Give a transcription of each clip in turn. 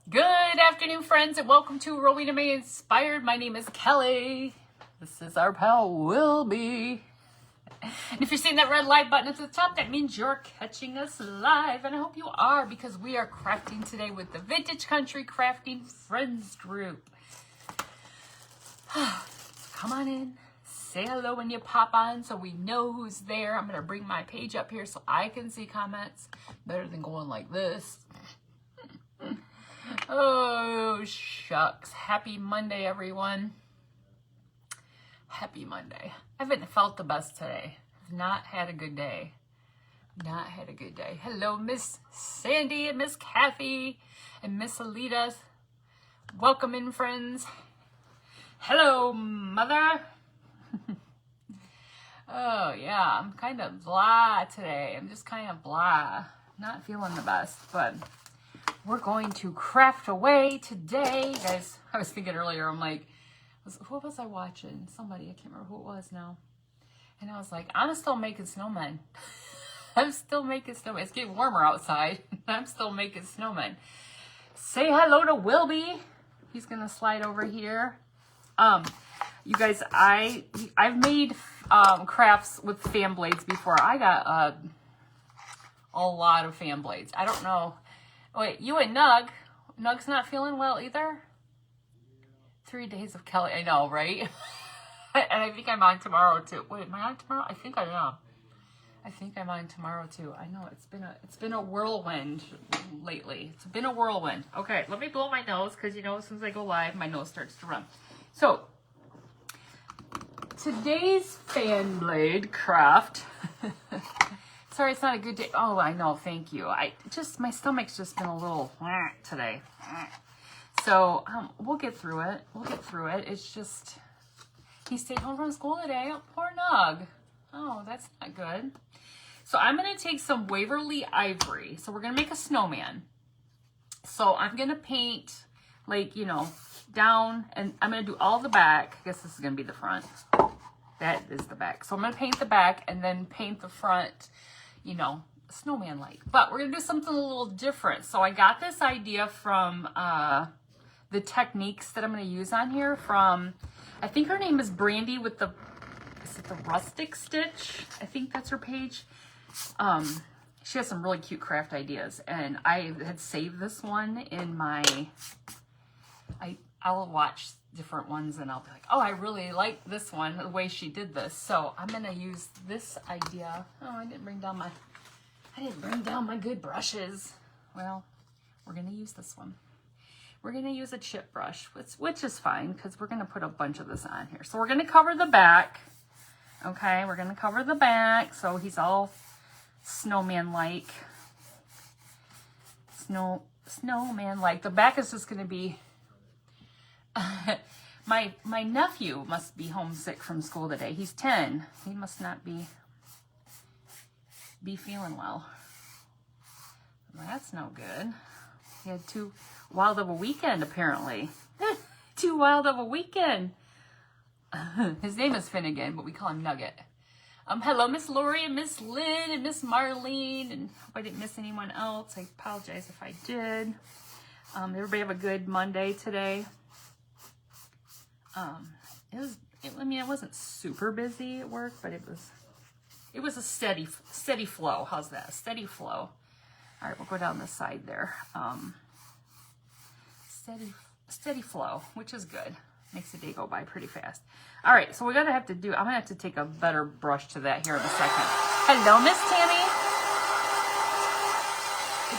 Good afternoon, friends, and welcome to Rowena May Inspired. My name is Kelly. This is our pal, Wilby. And if you're seeing that red live button at the top, that means you're catching us live. And I hope you are, because we are crafting today with the Vintage Country Crafting Friends Group. Come on in. Say hello when you pop on so we know who's there. I'm going to bring my page up here so I can see comments. Better than going like this. Oh, shucks. Happy Monday, everyone. Happy Monday. I haven't felt the best today. I've not had a good day. Not had a good day. Hello, Miss Sandy and Miss Kathy and Miss Alita. Welcome in, friends. Hello, Mother. Oh, yeah. I'm kind of blah today. I'm just kind of blah. Not feeling the best, but we're going to craft away today. Guys, I was thinking earlier, I'm like, who was I watching? Somebody, I can't remember who it was now. And I was like, I'm still making snowmen. I'm still making snowmen. It's getting warmer outside. I'm still making snowmen. Say hello to Wilby. He's going to slide over here. You guys, I've made crafts with fan blades before. I got a lot of fan blades. I don't know. Wait, you and Nug. Nug's not feeling well either? 3 days of Kelly. I know, right? And I think I'm on tomorrow too. Wait, am I on tomorrow? I think I am. I think I'm on tomorrow too. I know it's been a whirlwind lately. It's been a whirlwind. Okay, let me blow my nose because you know as soon as I go live, my nose starts to run. So today's fan blade craft. Sorry, it's not a good day. Oh, I know. Thank you. My stomach's just been a little today. So we'll get through it. It's just, he stayed home from school today. Oh, poor Nug. Oh, that's not good. So I'm going to take some Waverly Ivory. So we're going to make a snowman. So I'm going to paint like, down, and I'm going to do all the back. I guess this is going to be the front. That is the back. So I'm going to paint the back and then paint the front, snowman-like. But we're going to do something a little different. So I got this idea from the techniques that I'm going to use on here from, I think her name is Brandy with the, is it the Rustic Stitch? I think that's her page. She has some really cute craft ideas. And I had saved this one in my, I'll watch different ones and I'll be like, oh, I really like this one, the way she did this. So I'm going to use this idea. Oh, I didn't bring down my good brushes. Well, we're going to use this one. We're going to use a chip brush, which is fine because we're going to put a bunch of this on here. So we're going to cover the back. Okay, we're going to cover the back so he's all snowman-like. Snowman-like. The back is just going to be... my nephew must be homesick from school today. He's 10. He must not be feeling well. That's no good. He had too wild of a weekend, apparently. Too wild of a weekend. His name is Finnegan, but we call him Nugget. Hello, Miss Lori and Miss Lynn and Miss Marlene. And hope I didn't miss anyone else. I apologize if I did. Everybody have a good Monday today. It wasn't super busy at work, but it was a steady flow. How's that? A steady flow. All right, we'll go down the side there. Steady flow, which is good. Makes the day go by pretty fast. All right, so I'm gonna have to take a better brush to that here in a second. Hello, Miss Tammy.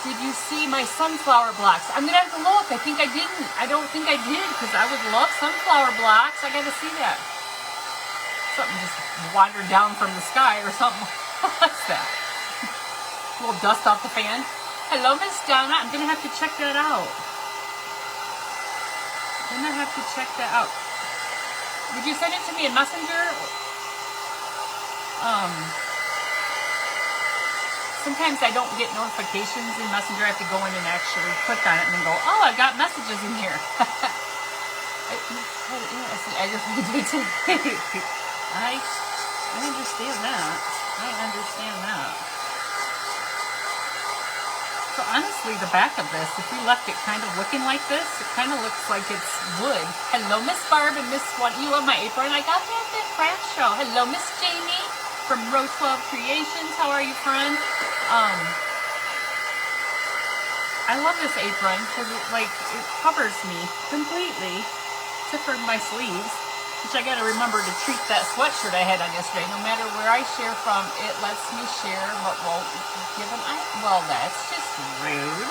Did you see my sunflower blocks? I'm gonna have to look. I think I didn't. I don't think I did because I would love sunflower blocks. I gotta see that. Something just wandered down from the sky or something. What's that? A little dust off the fan. Hello, Miss Donna. I'm gonna have to check that out. Did you send it to me in Messenger? Sometimes I don't get notifications in Messenger. I have to go in and actually click on it and then go, oh, I got messages in here. I just did too. I understand that. So So honestly, the back of this, if we left it kind of looking like this, it kind of looks like it's wood. Hello, Miss Barb and Miss Swan. You love my apron. I got that at the craft show. Hello, Miss Jamie from Row 12 Creations. How are you, friend? I love this apron because it covers me completely, except for my sleeves, which I got to remember to treat that sweatshirt I had on yesterday. No matter where I share from, it lets me share what won't give an eye. Well, that's just rude.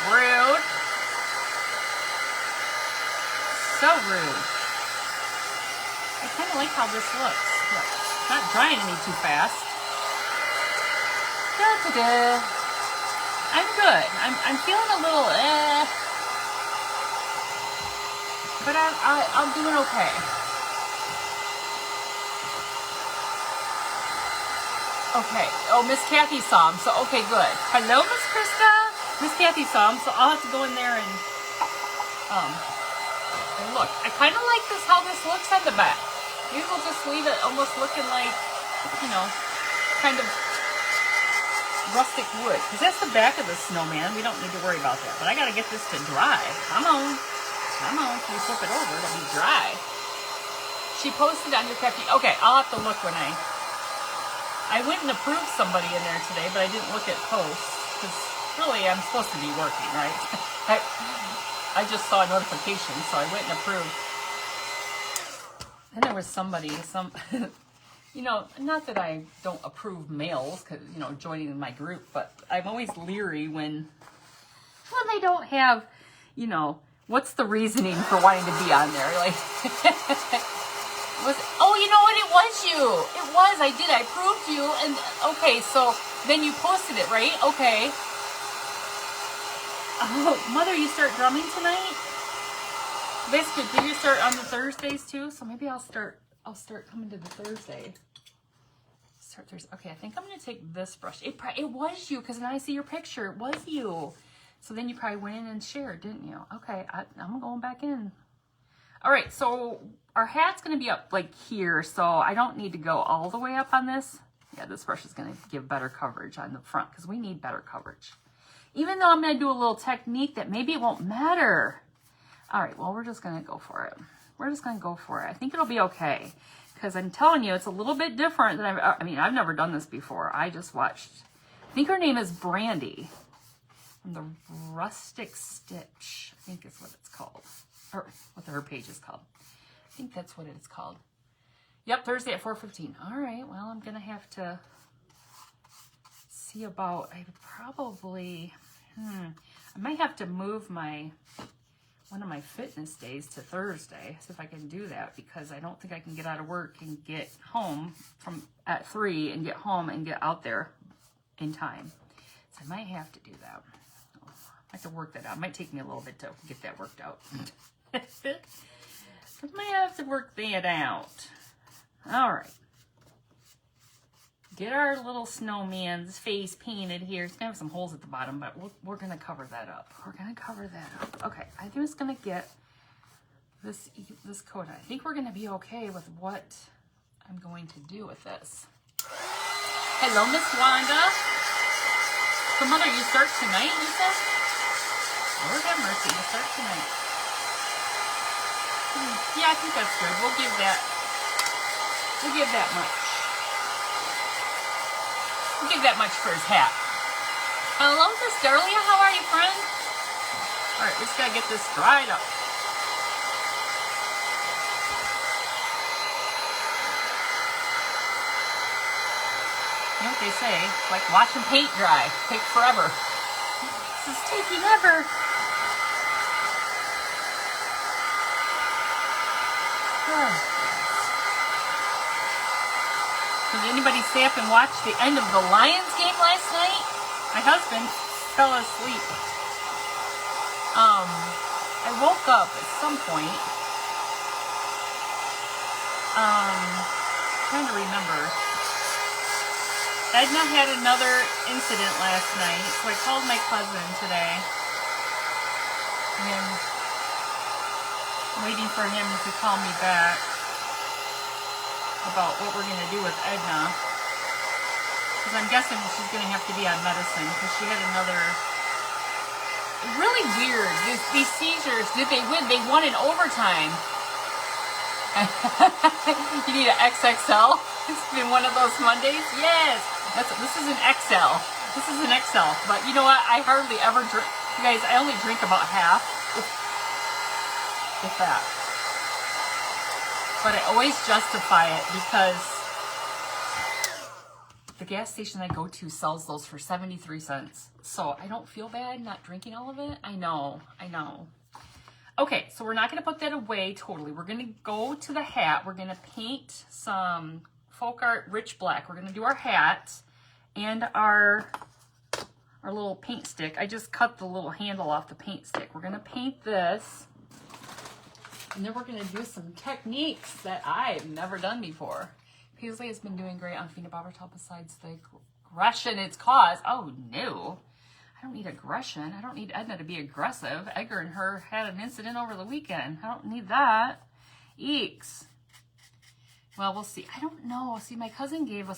Rude. So rude. I kind of like how this looks. Look, it's not drying any too fast. Da-da-da. I'm good. I'm feeling a little but I'm doing okay. Okay. Oh, Miss Kathy saw him. So okay, good. Hello, Miss Krista. Miss Kathy saw him. So I'll have to go in there and look. I kind of like this how this looks on the back. Maybe we'll just leave it almost looking like, kind of rustic wood, because that's the back of the snowman. We don't need to worry about that. But I got to get this to dry. Come on. Come on. Can you flip it over? It'll be dry. She posted on your Kathy. Okay, I'll have to look when I went and approved somebody in there today, but I didn't look at posts, because really I'm supposed to be working, right? I just saw a notification, so I went and approved. And there was somebody, not that I don't approve males, because, joining my group, but I'm always leery when they don't have, what's the reasoning for wanting to be on there? Like, you know what? It was you. It was. I did. I approved you. And, okay, so then you posted it, right? Okay. Oh, Mother, you start drumming tonight? Basically, do you start on the Thursdays too? So maybe I'll start coming to the Thursday. Start Thursday. Okay, I think I'm going to take this brush. It was you, because now I see your picture. It was you. So then you probably went in and shared, didn't you? Okay, I'm going back in. All right, so our hat's going to be up like here, so I don't need to go all the way up on this. Yeah, this brush is going to give better coverage on the front, because we need better coverage. Even though I'm going to do a little technique that maybe it won't matter. All right, well, we're just going to go for it. We're just going to go for it. I think it'll be okay, because I'm telling you, it's a little bit different than I've never done this before. I just watched, I think her name is Brandy from the Rustic Stitch. I think is what it's called, or what her page is called. I think that's what it's called. Yep, Thursday at 4:15. All right, well, I'm going to have to see about, I might have to move one of my fitness days to Thursday, see if I can do that, because I don't think I can get out of work and get home at 3 and get home and get out there in time. So I might have to do that. I have to work that out. It might take me a little bit to get that worked out. I might have to work that out. All right. Get our little snowman's face painted here. It's going to have some holes at the bottom, but we're going to cover that up. We're going to cover that up. Okay, I'm just going to get this coat on. I think we're going to be okay with what I'm going to do with this. Hello, Miss Wanda. So, Mother, you start tonight, you said? Lord have mercy, you start tonight. Yeah, I think that's good. We'll give that much. We'll give that much for his hat. Hello, Miss Darlia. How are you, friend? All right, we just got to get this dried up. You know what they say? It's like watching paint dry. Take forever. This is taking ever. Did anybody stay up and watch the end of the Lions game last night? My husband fell asleep. I woke up at some point. Trying to remember. Edna had another incident last night, so I called my cousin today. And I'm waiting for him to call me back about what we're going to do with Edna. Because I'm guessing she's going to have to be on medicine because she had another... Really weird. These seizures, did they win? They won in overtime. You need an XXL? It's been one of those Mondays? Yes. This is an XL. This is an XL. But you know what? I hardly ever drink. You guys, I only drink about half. If that. But I always justify it because the gas station I go to sells those for 73 cents. So I don't feel bad not drinking all of it. I know. Okay, so we're not going to put that away totally. We're going to go to the hat. We're going to paint some folk art rich black. We're going to do our hat and our little paint stick. I just cut the little handle off the paint stick. We're going to paint this. And then we're going to do some techniques that I've never done before. Paisley has been doing great on phenobarbital besides the aggression it's caused. Oh, no. I don't need aggression. I don't need Edna to be aggressive. Edgar and her had an incident over the weekend. I don't need that. Eeks. Well, we'll see. I don't know. See, my cousin gave me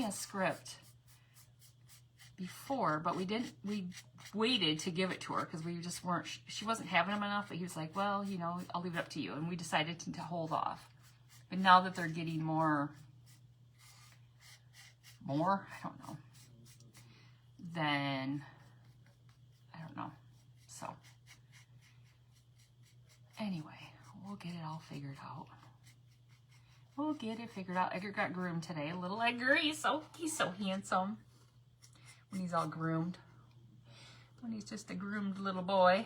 a script before, but we waited to give it to her because we just weren't, she wasn't having them enough, but he was like, well, you know, I'll leave it up to you. And we decided to hold off. But now that they're getting more, I don't know, then, I don't know. So, anyway, we'll get it all figured out. We'll get it figured out. Edgar got groomed today. Little Edgar, he's so handsome when he's all groomed. When he's just a groomed little boy.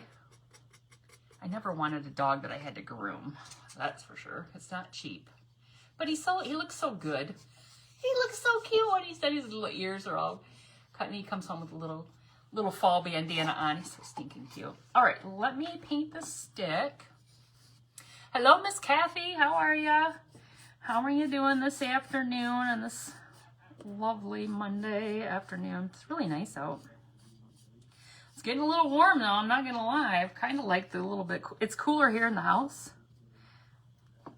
I never wanted a dog that I had to groom. That's for sure. It's not cheap. But he looks so good. He looks so cute when he said his little ears are all cut and he comes home with a little fall bandana on. He's so stinking cute. All right, let me paint the stick. Hello, Miss Kathy. How are ya? How are you doing this afternoon on this lovely Monday afternoon? It's really nice out. It's getting a little warm though, I'm not going to lie. I've kind of liked the little bit, it's cooler here in the house.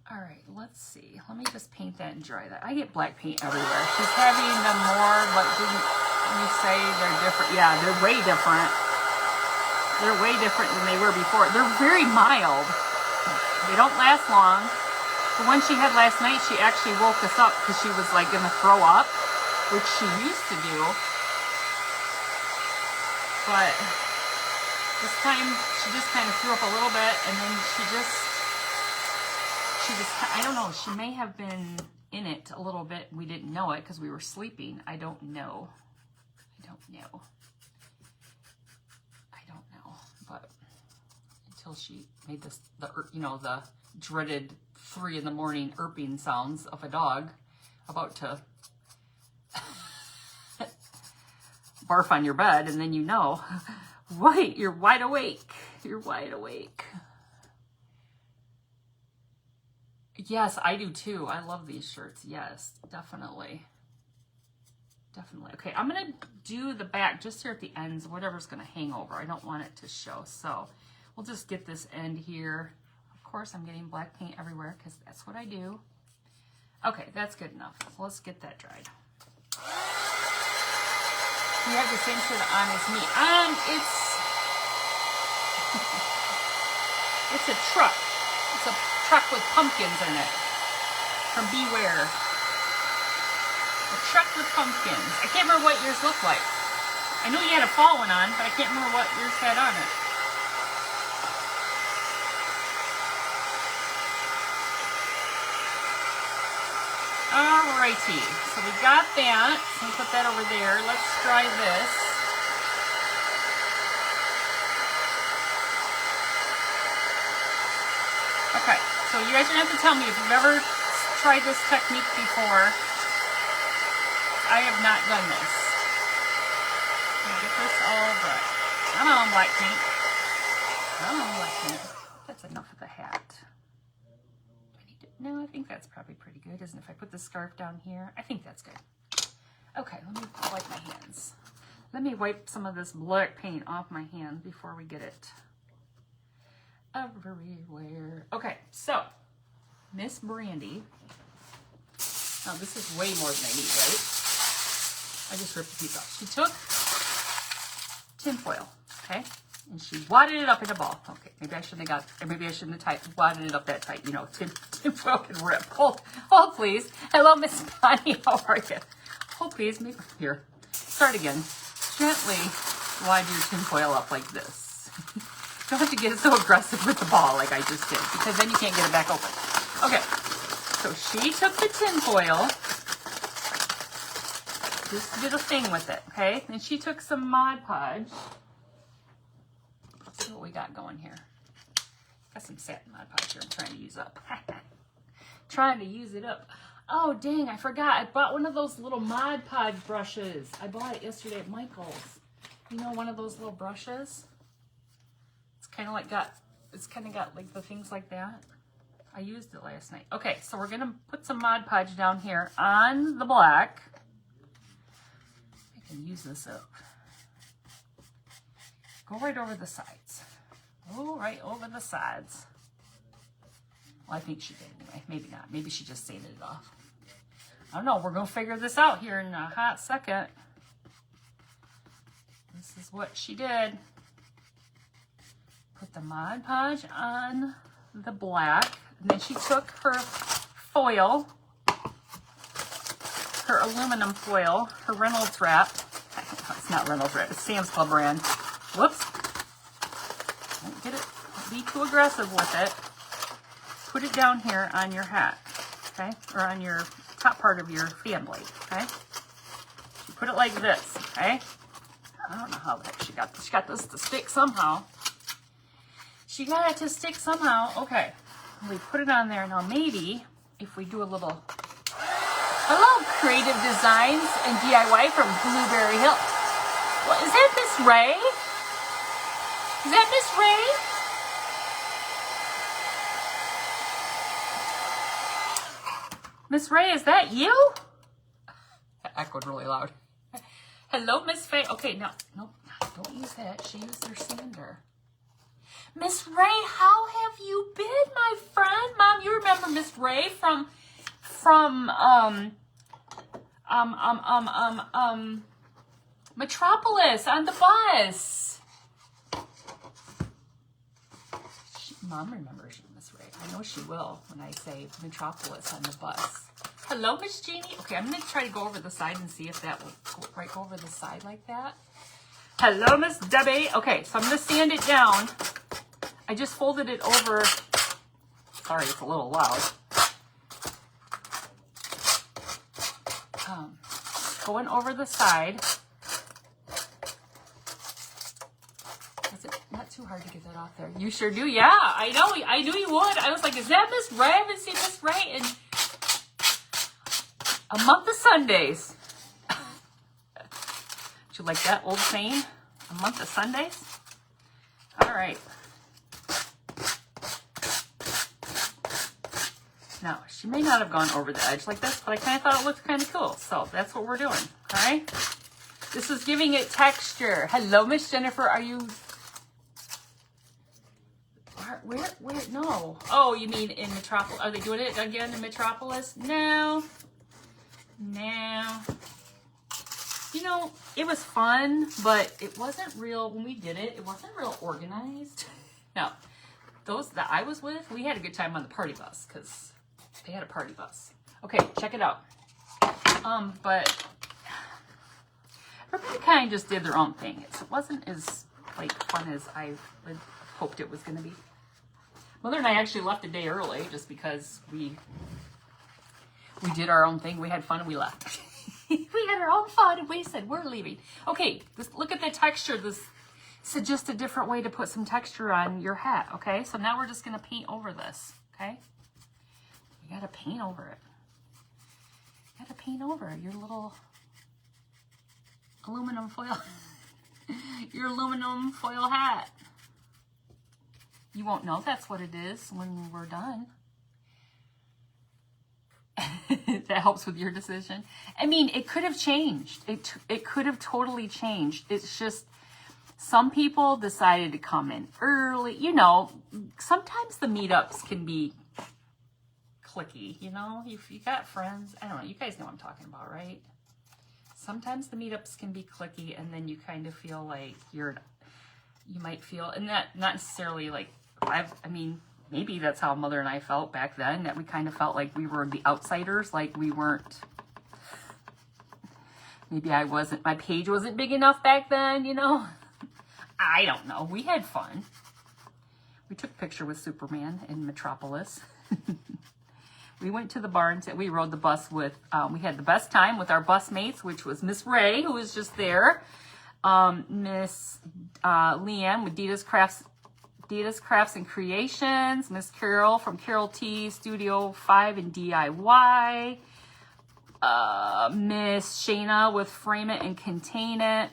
All right, let's see. Let me just paint that and dry that. I get black paint everywhere. She's having them more, but didn't you say they're different? Yeah, they're way different. They're way different than they were before. They're very mild. They don't last long. The one she had last night, she actually woke us up because she was like going to throw up, which she used to do. But this time she just kind of threw up a little bit and then she just, I don't know, she may have been in it a little bit. We didn't know it because we were sleeping. I don't know. But until she made this, the dreaded 3 in the morning irping sounds of a dog about to barf on your bed, and then you know, wait, you're wide awake. You're wide awake. Yes, I do too. I love these shirts. Yes, definitely. Definitely. Okay, I'm going to do the back just here at the ends, whatever's going to hang over. I don't want it to show. So we'll just get this end here. Of course, I'm getting black paint everywhere because that's what I do. Okay, that's good enough. So let's get that dried. You have the same shirt on as me. It's a truck. It's a truck with pumpkins in it. From Beware. A truck with pumpkins. I can't remember what yours looked like. I know you had a fall one on, but I can't remember what yours had on it. Alrighty, so we got that. So put that over there. Let's try this. Okay, so you guys are going to have to tell me if you've ever tried this technique before. I have not done this. Get this all dry. Come on, black paint. Come on, black paint. That's enough of the hat. No, I think that's probably pretty good, isn't it? If I put the scarf down here, I think that's good. Okay, let me wipe my hands. Let me wipe some of this black paint off my hand before we get it everywhere. Okay, so Miss Brandy. Now this is way more than I need, right? I just ripped a piece off. She took tin foil, okay? And she wadded it up in a ball. Okay, maybe I shouldn't have wadded it up that tight. You know, tin foil can rip. Hold, please. Hello, Miss Bonnie. How are you? Hold, please. Here. Start again. Gently wad your tin foil up like this. Don't have to get so aggressive with the ball like I just did, because then you can't get it back open. Okay, so she took the tin foil, just did a thing with it, okay? And she took some Mod Podge. Let's see what we got going here. Got some satin Mod Podge here I'm trying to use up. Trying to use it up. Oh, dang, I forgot. I bought one of those little Mod Podge brushes. I bought it yesterday at Michael's. You know, one of those little brushes? It's kind of got like the things like that. I used it last night. Okay, so we're gonna put some Mod Podge down here on the black. I can use this up. Go right over the sides. Go right over the sides. Well, I think she did anyway. Maybe not. Maybe she just sanded it off. I don't know. We're gonna figure this out here in a hot second. This is what she did. Put the Mod Podge on the black. And then she took her foil, her aluminum foil, her Reynolds wrap. It's not Reynolds wrap, it's Sam's Club brand. Whoops. Don't get it, don't be too aggressive with it. Put it down here on your hat, okay? Or on your top part of your fan blade, okay? You put it like this, okay? I don't know how the heck she got this. She got this to stick somehow. She got it to stick somehow. Okay. We put it on there. Now maybe if we do a little... Hello, Creative Designs and DIY from Blueberry Hill. Well, is that Miss Ray? Is that Miss Ray? Miss Ray, is that you? That echoed really loud. Hello, Miss Faye. Okay, no, don't use that. She used her sander. Miss Ray, how have you been, my friend? Mom, you remember Miss Ray from Metropolis on the bus. Mom remembers Miss Ray. I know she will when I say Metropolis on the bus. Hello, Miss Jeannie. Okay, I'm going to try to go over the side and see if that will go right over the side like that. Hello, Miss Debbie. Okay, so I'm going to sand it down. I just folded it over. Sorry, it's a little loud. Going over the side. Is it not too hard to get that off there? You sure do? Yeah, I know. I knew you would. I was like, is that Miss Ray? I haven't seen Miss Ray in a month of Sundays. Do you like that old saying? A month of Sundays? All right. Now, she may not have gone over the edge like this, but I kind of thought it looked kind of cool. So that's what we're doing, okay? This is giving it texture. Hello, Miss Jennifer. Are you... Where? No. Oh, you mean in Metropolis? Are they doing it again in Metropolis? No. You know, it was fun, but it wasn't real, when we did it, it wasn't real organized. No. Those that I was with, we had a good time on the party bus, because they had a party bus. Okay, check it out. But everybody kind of just did their own thing. It wasn't as like fun as I would hoped it was going to be. Mother and I actually left a day early just because we did our own thing. We had fun and we left. We had our own fun and we said we're leaving. Okay, look at the texture. This is just a different way to put some texture on your hat. Okay, so now we're just going to paint over this. Okay, you got to paint over it. You got to paint over your little aluminum foil. Your aluminum foil hat. You won't know that's what it is when we're done. That helps with your decision. I mean, it could have changed. It could have totally changed. It's just some people decided to come in early. You know, sometimes the meetups can be cliquey, you know? If you got friends, I don't know. You guys know what I'm talking about, right? sometimes the meetups can be cliquey, and then you kind of feel like you might feel, and that not necessarily like, I mean, maybe that's how Mother and I felt back then, that we kind of felt like we were the outsiders, like we weren't, maybe my page wasn't big enough back then, you know? I don't know. We had fun. We took a picture with Superman in Metropolis. We went to the barns and we rode the bus with, we had the best time with our bus mates, which was Miss Ray, who was just there. Miss Leanne with Dita's Crafts and Creations. Miss Carol from Carol T Studio 5 and DIY. Miss Shayna with Frame It and Contain It.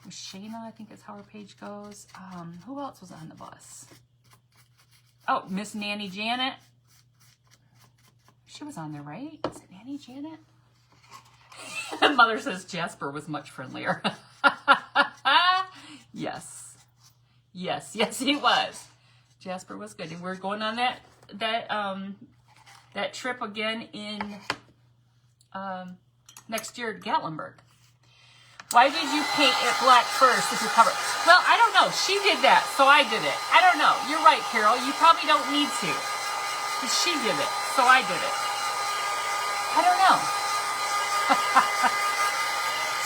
Miss Shayna, I think is how her page goes. Who else was on the bus? Oh, Miss Nanny Janet. She was on there, right? Is it Nanny Janet? Mother says Jasper was much friendlier. Yes. Yes, he was. Jasper was good. And we're going on that trip again in next year at Gatlinburg. Why did you paint it black first if you cover it? Well, I don't know. She did that, so I did it. I don't know. You're right, Carol. You probably don't need to. But she did it, so I did it. I don't know.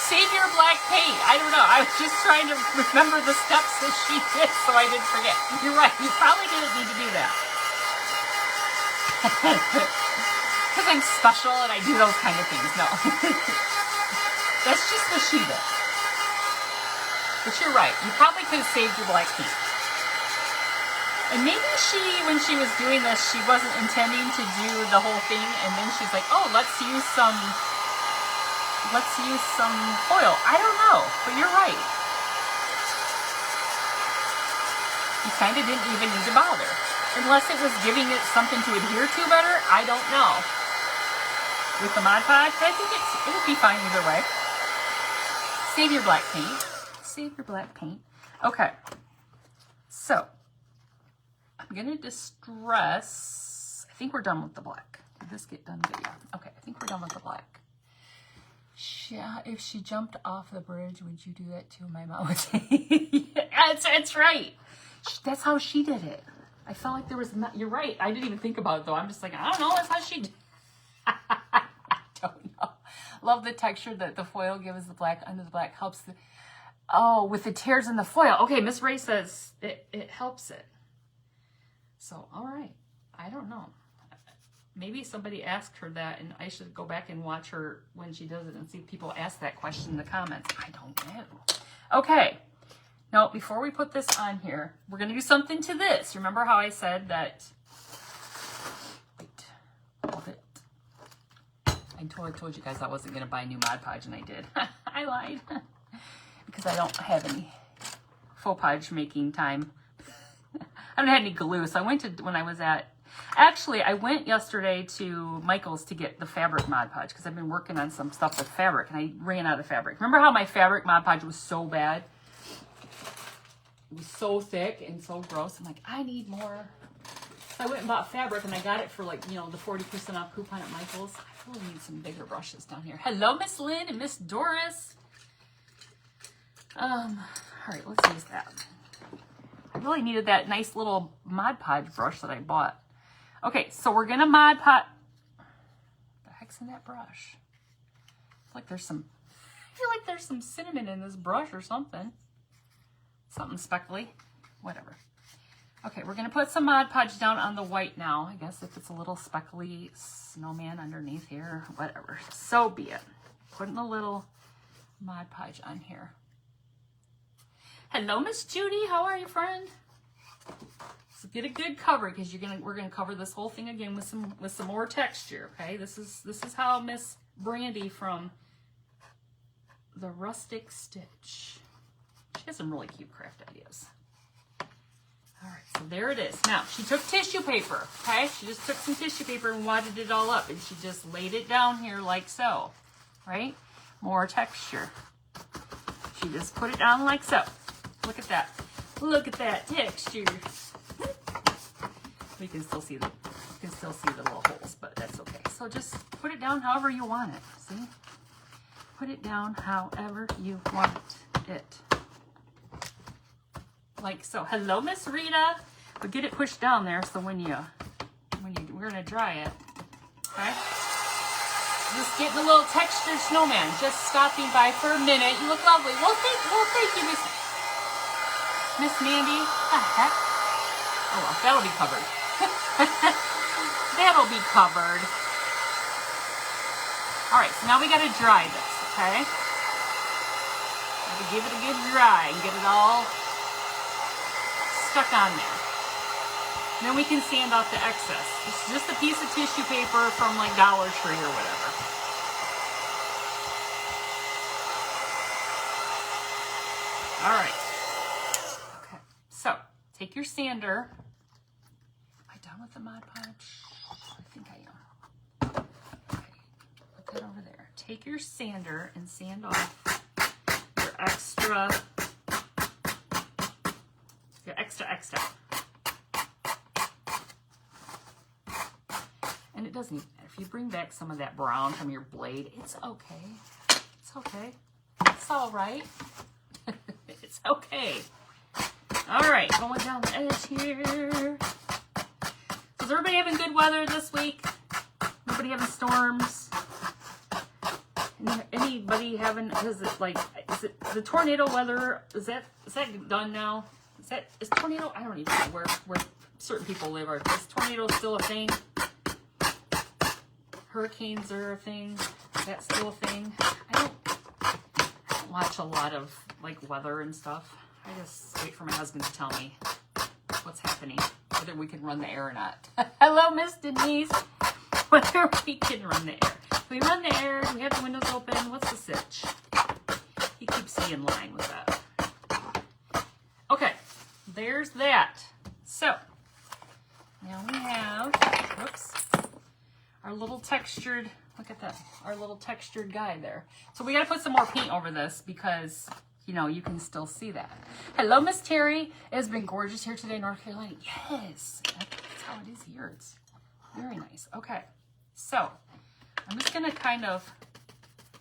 Save your black paint. I don't know. I was just trying to remember the steps that she did so I didn't forget. You're right. You probably didn't need to do that. Because I'm special and I do those kind of things. No. That's just what she did. But you're right. You probably could have saved your black paint. And maybe when she was doing this, she wasn't intending to do the whole thing. And then she's like, oh, let's use some foil. I don't know, but you're right. You kind of didn't even need to bother. Unless it was giving it something to adhere to better, I don't know. With the Mod Podge, I think it would be fine either way. Save your black paint. Save your black paint. Okay. So, I'm going to distress. I think we're done with the black. Did this get done video? Okay, I think we're done with the black. Yeah, if she jumped off the bridge, would you do that too? My mom would say. Yeah, that's right. That's how she did it. I felt like there was not, you're right. I didn't even think about it though. I'm just like, I don't know. That's how she did. I don't know. Love the texture that the foil gives the black under the black. Helps the, oh, with the tears in the foil. Okay, Miss Ray says it helps it. So, all right. I don't know. Maybe somebody asked her that, and I should go back and watch her when she does it and see if people ask that question in the comments. I don't know. Okay. Now, before we put this on here, we're going to do something to this. Remember how I said that... Wait. Hold it. I told you guys I wasn't going to buy a new Mod Podge, and I did. I lied. Because I don't have any faux Podge making time. I haven't had any glue, so I went to, when I was at... Actually, I went yesterday to Michael's to get the fabric Mod Podge because I've been working on some stuff with fabric and I ran out of fabric. Remember how my fabric Mod Podge was so bad? It was so thick and so gross. I'm like, I need more. So I went and bought fabric and I got it for like, you know, the 40% off coupon at Michael's. I really need some bigger brushes down here. Hello, Miss Lynn and Miss Doris. All right, let's use that. I really needed that nice little Mod Podge brush that I bought. Okay, so we're gonna Mod Podge. What the heck's in that brush? I feel like there's some cinnamon in this brush or something. Something speckly. Whatever. Okay, we're gonna put some Mod Podge down on the white now. I guess if it's a little speckly snowman underneath here, whatever. So be it. Putting a little Mod Podge on here. Hello, Miss Judy. How are you, friend? So get a good cover because we're gonna cover this whole thing again with some more texture. Okay, this is how Miss Brandy from the Rustic Stitch. She has some really cute craft ideas. All right, so there it is. Now she took tissue paper. Okay, she just took some tissue paper and wadded it all up, and she just laid it down here like so. Right, more texture. She just put it down like so. Look at that. Look at that texture. We can still see the little holes, but that's okay. So just put it down however you want it. See? put it down however you want it. Like so. Hello, Miss Rita. But get it pushed down there so when we're gonna dry it. Okay. Just getting a little textured snowman. Just stopping by for a minute. You look lovely. Well, thank you, Miss Mandy. Heck. Oh, well, that'll be covered. That'll be covered. All right, so now we got to dry this, okay? Got to give it a good dry and get it all stuck on there. Then we can sand off the excess. It's just a piece of tissue paper from like Dollar Tree or whatever. All right. Okay. So take your sander. Am I done with the Mod Podge? I think I am. Okay. Put that over there. Take your sander and sand off your extra. And it doesn't even matter. If you bring back some of that brown from your blade, it's okay. It's okay. It's all right. It's okay. All right, going down the edge here. So is everybody having good weather this week? Nobody having storms? Anybody having, is it the tornado weather? Is that done now? Is tornado, I don't even know where certain people live. Is tornado still a thing? Hurricanes are a thing. Is that still a thing? I don't watch a lot of like weather and stuff. I just wait for my husband to tell me what's happening, whether we can run the air or not. Hello, Miss Denise. Whether we can run the air. Do we run the air? Do we have the windows open? What's the sitch? He keeps me in line with that. Okay, there's that. So now we have, whoops, our little textured, look at that, our little textured guy there. So we got to put some more paint over this because, you know, you can still see that. Hello, Miss Terry. It has been gorgeous here today in North Carolina. Yes, that's how it is here. It's very nice. Okay, so I'm just going to kind of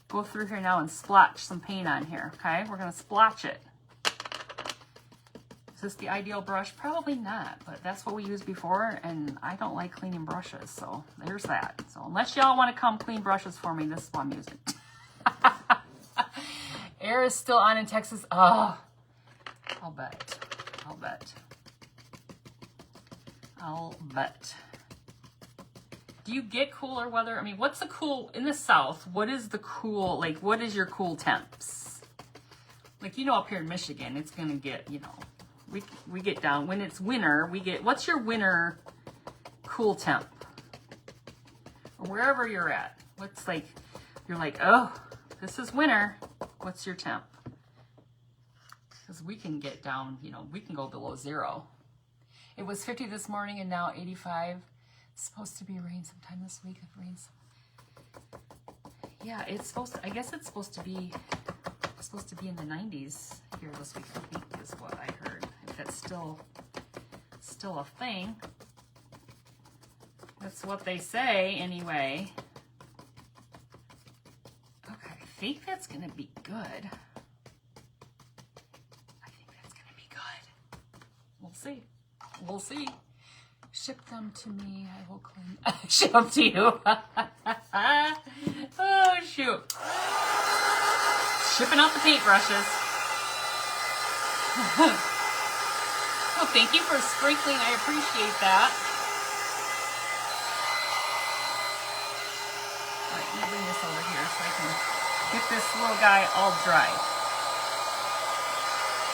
go through here now and splotch some paint on here, okay? We're going to splotch it. Is this the ideal brush? Probably not, but that's what we used before, and I don't like cleaning brushes, so there's that. So unless y'all want to come clean brushes for me, this is what I'm using. Air is still on in Texas. Oh, I'll bet. I'll bet. I'll bet. Do you get cooler weather? I mean, what's the cool, in the South, what is the cool, like, what is your cool temps? Like, you know, up here in Michigan, it's going to get, you know, we get down, when it's winter, we get, what's your winter cool temp? Or wherever you're at, what's like, you're like, oh, this is winter, what's your temp? Because we can get down, you know, we can go below 0. It was 50 this morning and now 85. It's supposed to be rain sometime this week. It rains. Yeah, it's supposed to, I guess it's supposed to be in the 90s here this week, I think is what I heard. If that's still a thing. That's what they say anyway. Okay, I think that's gonna be good. I think that's gonna be good. We'll see. We'll see. Ship them to me. I will clean. Ship them to you. Oh, shoot. Shipping out the paintbrushes. Well, thank you for sprinkling. I appreciate that. All right, let me bring this over here so I can get this little guy all dry.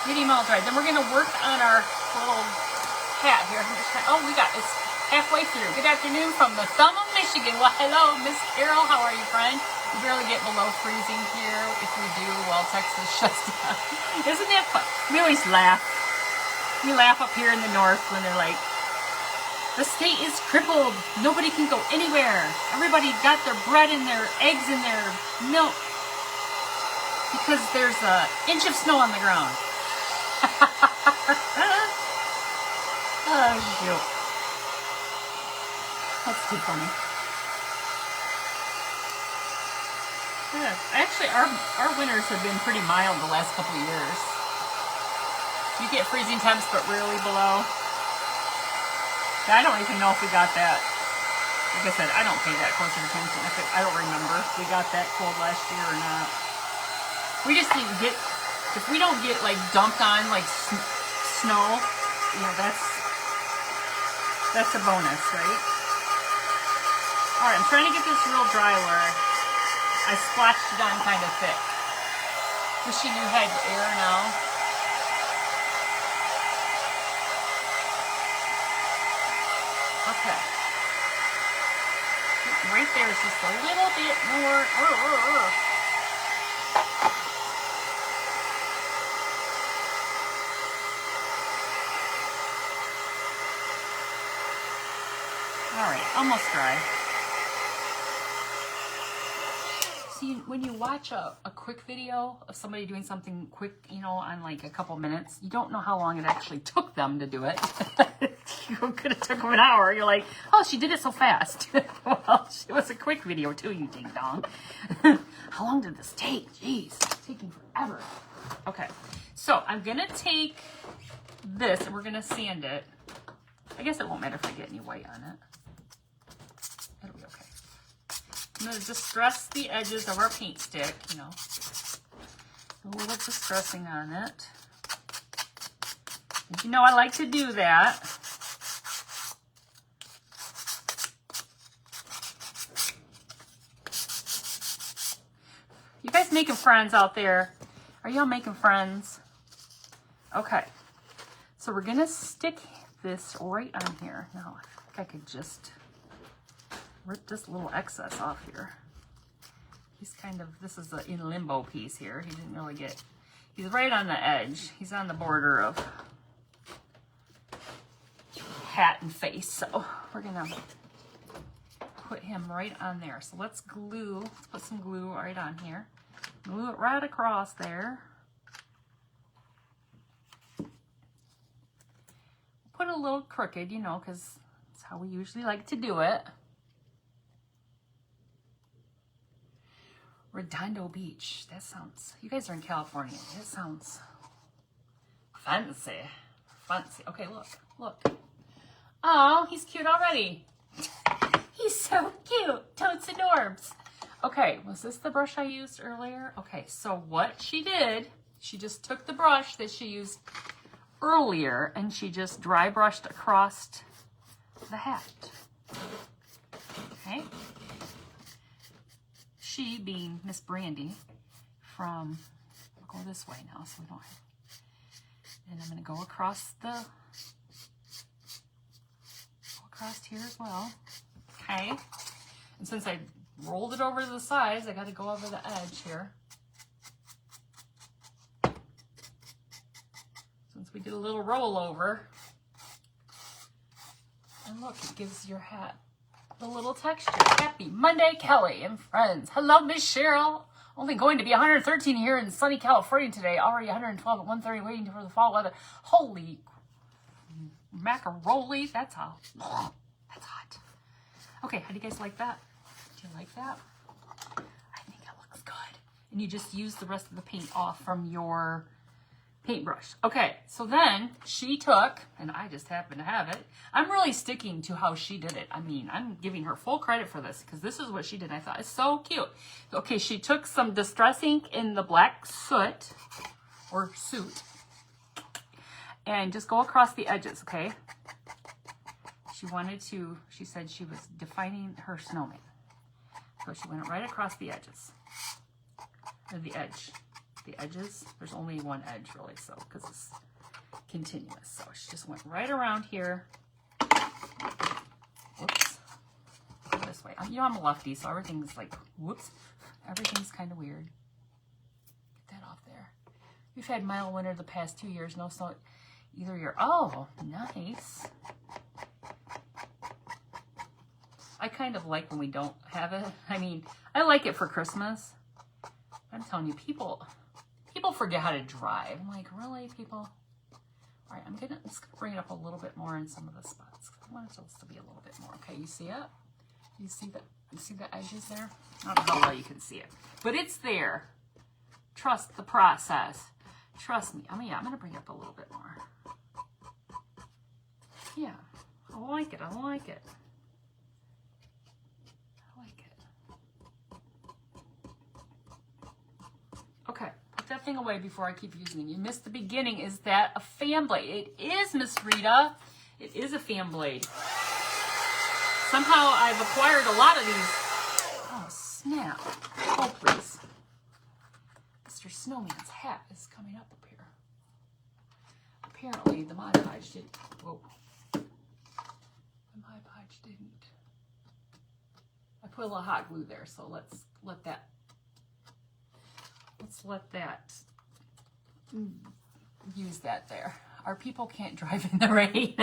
Get him all dry. Then we're going to work on our little hat here. Oh, it's halfway through. Good afternoon from the thumb of Michigan. Well, hello, Miss Carol. How are you, friend? We barely get below freezing here. If we do, well, Texas shuts down. Isn't that fun? We always laugh. We laugh up here in the north when they're like, the state is crippled. Nobody can go anywhere. Everybody got their bread and their eggs and their milk because there's an inch of snow on the ground. Oh, shoot. That's too funny. Yeah. Actually, our winters have been pretty mild the last couple of years. You get freezing temps, but rarely below. I don't even know if we got that. Like I said, I don't pay that close attention. I don't remember if we got that cold last year or not. We just didn't get, if we don't get like dumped on like snow, you know, that's a bonus, right? All right, I'm trying to get this real dry where I splashed it on kind of thick. Wishing you had air now. Okay. Right there is just a little bit more. All right, almost dry. See, when you watch a quick video of somebody doing something quick, you know, on like a couple minutes, you don't know how long it actually took them to do it. You could have took them an hour. You're like, oh, she did it so fast. Well, it was a quick video too, you ding dong. How long did this take? Jeez, it's taking forever. Okay, so I'm gonna take this and we're gonna sand it. I guess it won't matter if I get any white on it. It'll be okay. I'm gonna distress the edges of our paint stick, you know. A little distressing on it. You know I like to do that. You guys making friends out there? Are y'all making friends? Okay. So we're gonna stick this right on here. Now, I think I could just rip this little excess off here. He's kind of, this is the in limbo piece here. He didn't really get, he's right on the edge. He's on the border of hat and face. So we're gonna put him right on there. So let's put some glue right on here. Glue it right across there. Put it a little crooked, you know, because that's how we usually like to do it. Redondo Beach. That sounds, you guys are in California. That sounds fancy. Fancy. Okay, look. Oh, he's cute already. He's so cute. Totes and orbs. Okay, was this the brush I used earlier? Okay, so what she did, she just took the brush that she used earlier and she just dry brushed across the hat. Okay. She being Miss Brandy from, I'll go this way now so we don't have, and I'm going to go across here as well. Okay. And since I rolled it over to the sides, I got to go over the edge here. Since we did a little rollover. And look, it gives your hat the little texture. Happy Monday, Kelly and friends. Hello, Miss Cheryl. Only going to be 113 here in sunny California today. Already 112 at 1:30, waiting for the fall weather. Holy macaroni. That's hot. That's hot. Okay, how do you guys like that? Do you like that? I think it looks good. And you just use the rest of the paint off from your paintbrush. Okay, so then she took, and I just happen to have it. I'm really sticking to how she did it. I mean, I'm giving her full credit for this because this is what she did. I thought it's so cute. Okay, she took some Distress ink in the black soot, or suit, and just go across the edges, okay? She said she was defining her snowman. So she went right across the edges, or the edge. The edges, there's only one edge really, so because it's continuous. So she just went right around here. Whoops. Go this way. You know, I'm a lefty, so everything's like, whoops. Everything's kind of weird. Get that off there. We've had mild winter the past 2 years. No snow either year. Oh, nice. I kind of like when we don't have it. I mean, I like it for Christmas. I'm telling you, people forget how to drive. I'm like, really, people? All right, I'm just gonna bring it up a little bit more in some of the spots. I want it to be a little bit more. Okay, you see it? You see that? You see the edges there? I don't know how well you can see it, but it's there. Trust the process. Trust me. I mean, yeah, I'm gonna bring it up a little bit more. Yeah, I like it. I like it. I like it. Okay, put that thing away before I keep using it. You missed the beginning. Is that a fan blade? It is, Miss Rita. It is a fan blade. Somehow I've acquired a lot of these. Oh, snap. Oh, please. Mr. Snowman's hat is coming up here. Apparently, the Mod Podge didn't. Whoa. The Mod Podge didn't. I put a little hot glue there, so let's let that use that there. Our people can't drive in the rain.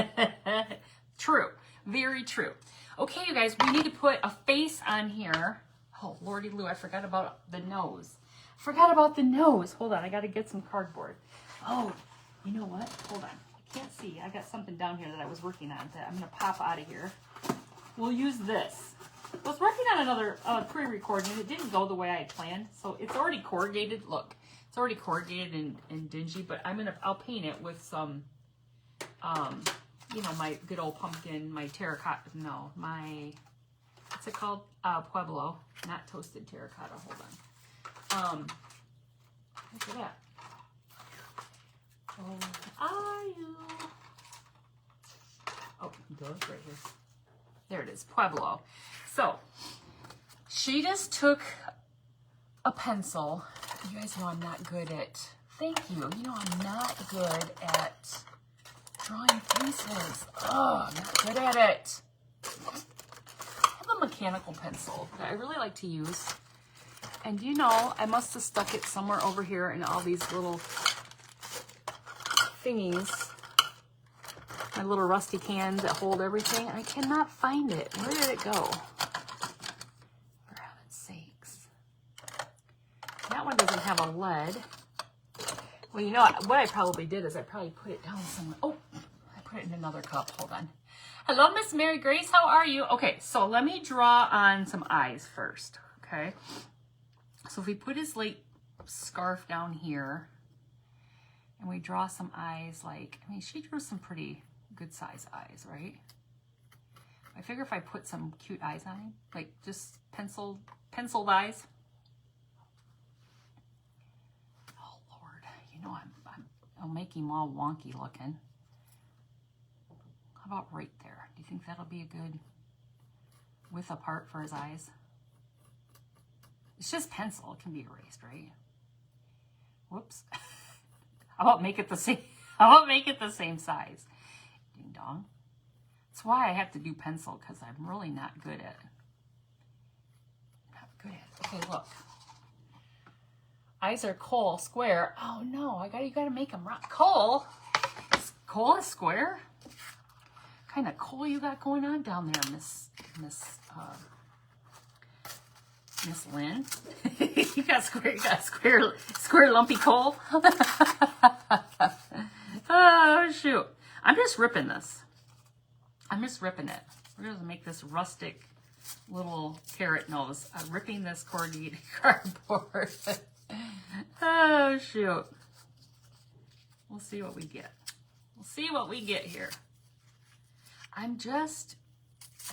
True. Very true. Okay, you guys, we need to put a face on here. Oh, Lordy Lou, I forgot about the nose. Forgot about the nose. Hold on, I got to get some cardboard. Oh, you know what? Hold on. I can't see. I got something down here that I was working on that I'm going to pop out of here. We'll use this. I was working on another pre-recording, and it didn't go the way I had planned. So it's already corrugated. Look, it's already corrugated and dingy, but I'll paint it with some, you know, my good old pumpkin, my terracotta, no, my, what's it called? Pueblo, not toasted terracotta. Hold on. Look at that. Oh, are you? Oh, right here. There it is, Pueblo. So, she just took a pencil. You guys know I'm not good at, thank you. You know I'm not good at drawing faces. Oh, I'm not good at it. I have a mechanical pencil that I really like to use. And you know, I must have stuck it somewhere over here in all these little thingies. My little rusty cans that hold everything. I cannot find it. Where did it go? For heaven's sakes. That one doesn't have a lead. Well, you know what I probably did is I probably put it down somewhere. Oh, I put it in another cup. Hold on. Hello, Miss Mary Grace. How are you? Okay, so let me draw on some eyes first. Okay. So if we put his like scarf down here and we draw some eyes, like, I mean, she drew some pretty good size eyes, right? I figure if I put some cute eyes on him, like just penciled eyes. Oh Lord, you know I'll make him all wonky looking. How about right there? Do you think that'll be a good width apart for his eyes? It's just pencil, it can be erased, right? Whoops. How about make it the same? How about make it the same size? Ding dong. That's why I have to do pencil, because I'm really not good at it. Okay, look. Eyes are coal, square. Oh no, you gotta make them round. Coal? Coal is square? What kind of coal you got going on down there, Miss Lynn? you got square lumpy coal? Oh shoot. I'm just ripping this. I'm just ripping it. We're going to make this rustic little carrot nose. I'm ripping this corrugated cardboard. Oh, shoot. We'll see what we get. We'll see what we get here. I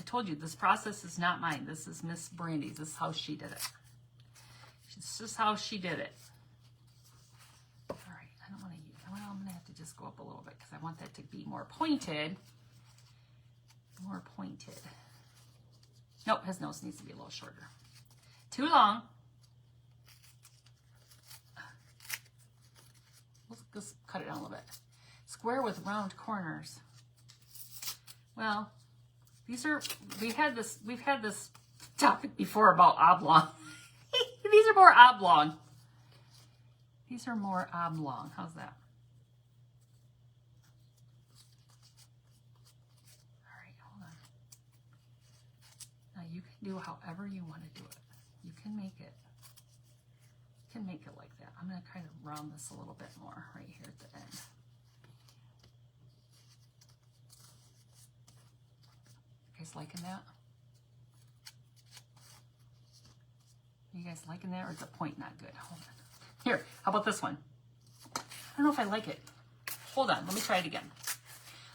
told you, this process is not mine. This is Miss Brandy's. This is how she did it. This is how she did it. All right. I don't want to use, well, I'm going to have to just go up a little bit because I want that to be more pointed. More pointed. Nope, his nose needs to be a little shorter. Too long. Let's just cut it down a little bit. Square with round corners. Well, we've had this topic before about oblong. These are more oblong. These are more oblong. How's that? All right, hold on. Now you can do however you want to do it. You can make it like that. I'm going to kind of round this a little bit more right here at the end. You guys liking that? you guys liking that, or is the point not good? Hold on. Here, how about this one? I don't know if I like it. Hold on, let me try it again.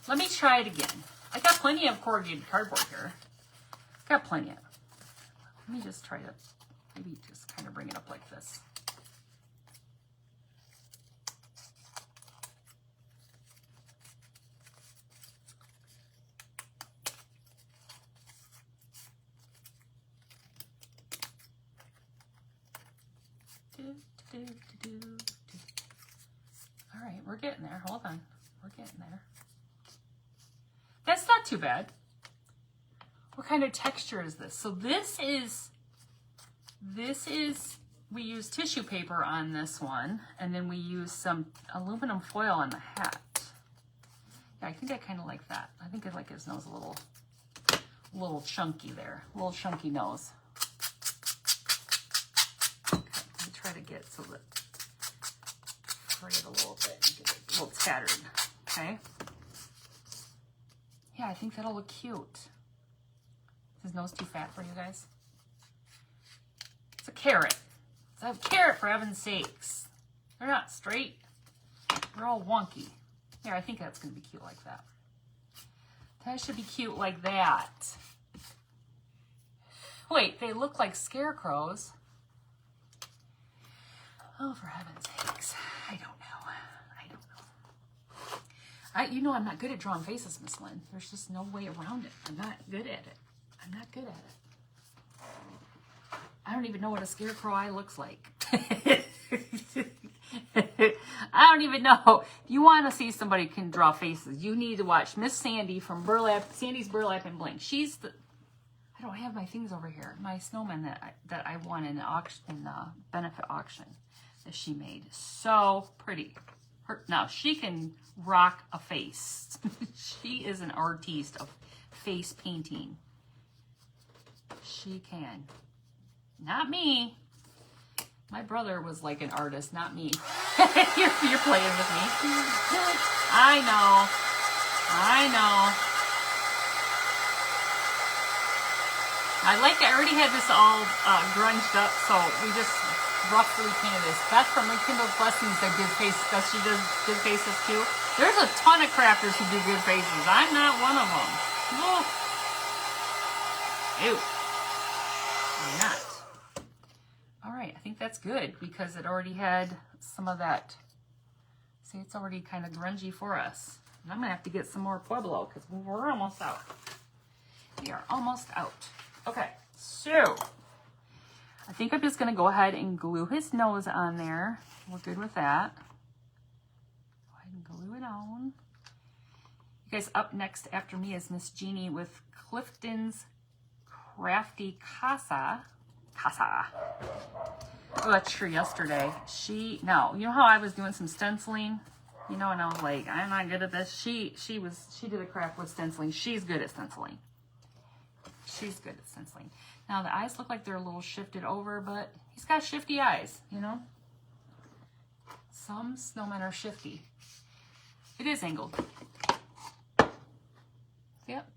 Let me try it again. I got plenty of corrugated cardboard here. Got plenty of. Let me just try to maybe just kind of bring it up like this. All right, we're getting there. Hold on. We're getting there. That's not too bad. What kind of texture is this? So this is, we use tissue paper on this one, and then we use some aluminum foil on the hat. Yeah, I think I kind of like that. I think I like his nose a little chunky there. A little chunky nose. Okay, let me try to get so that fray it a little bit and get it a little tattered. Okay. Yeah, I think that'll look cute. Is his nose too fat for you guys? It's a carrot. It's a carrot, for heaven's sakes. They're not straight. They're all wonky. Yeah, I think that's going to be cute like that. That should be cute like that. Wait, they look like scarecrows. Oh, for heaven's sakes. I don't know. You know I'm not good at drawing faces, Miss Lynn. There's just no way around it. I'm not good at it. I'm not good at it. I don't even know what a scarecrow eye looks like. I don't even know. If you want to see somebody can draw faces, you need to watch Miss Sandy from Sandy's Burlap and Bling. She's the... I don't have my things over here. My snowman that I won in the auction, in the benefit auction that she made. So pretty. Now, she can rock a face. She is an artiste of face painting. She can. Not me. My brother was like an artist, not me. You're playing with me. I know. I already had this all grunged up, so we just roughly painted this. Beth from Rekindled Blessings that good faces. She does good faces too. There's a ton of crafters who do good faces. I'm not one of them. Oh. Ew. I'm not. All right, I think that's good because it already had some of that. See, it's already kind of grungy for us. And I'm going to have to get some more Pueblo because we're almost out. We are almost out. Okay, so I think I'm just going to go ahead and glue his nose on there. We're good with that. Go ahead and glue it on. You guys, up next after me is Miss Jeannie with Clifton's Crafty Casa. Oh, that's true. Yesterday, you know how I was doing some stenciling, you know, and I was like, I'm not good at this. She did a craft with stenciling. She's good at stenciling. Now the eyes look like they're a little shifted over, but he's got shifty eyes, you know. Some snowmen are shifty. It is angled. Yep.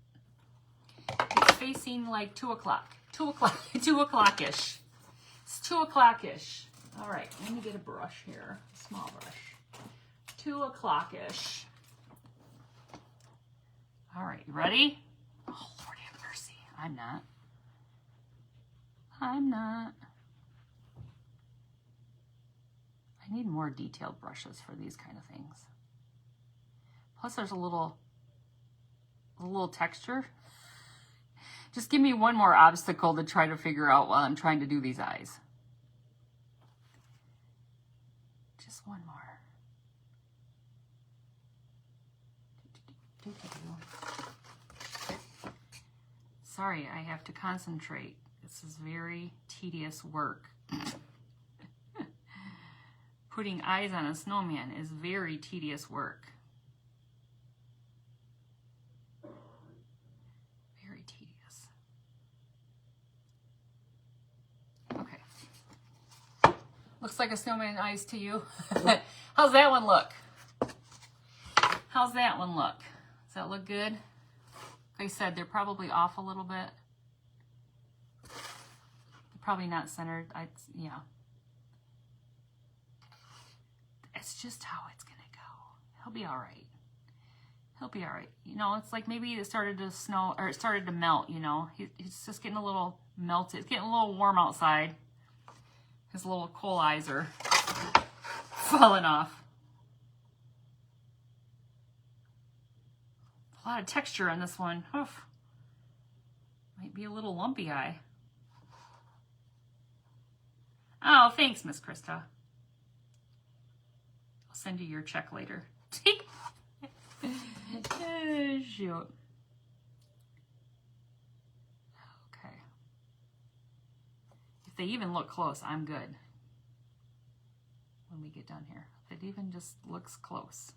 It's facing like 2 o'clock. 2 o'clock-ish. It's 2 o'clock-ish. All right, let me get a brush here, a small brush. 2 o'clock-ish. All right, you ready? Oh, Lord have mercy. I'm not. I need more detailed brushes for these kind of things. Plus, there's a little texture. Just give me one more obstacle to try to figure out while I'm trying to do these eyes. Just one more. Sorry, I have to concentrate. This is very tedious work. Putting eyes on a snowman is very tedious work. Very tedious. Okay. Looks like a snowman eyes to you. How's that one look? How's that one look? Does that look good? Like I said, they're probably off a little bit. probably not centered. Yeah. It's just how it's going to go. He'll be all right. He'll be all right. You know, it's like maybe it started to snow, or it started to melt, you know. He's just getting a little melted. It's getting a little warm outside. His little coal eyes are falling off. A lot of texture on this one. Oof. Might be a little lumpy eye. Oh, thanks, Miss Krista. I'll send you your check later. Shoot. Okay. If they even look close, I'm good. When we get done here. If it even just looks close.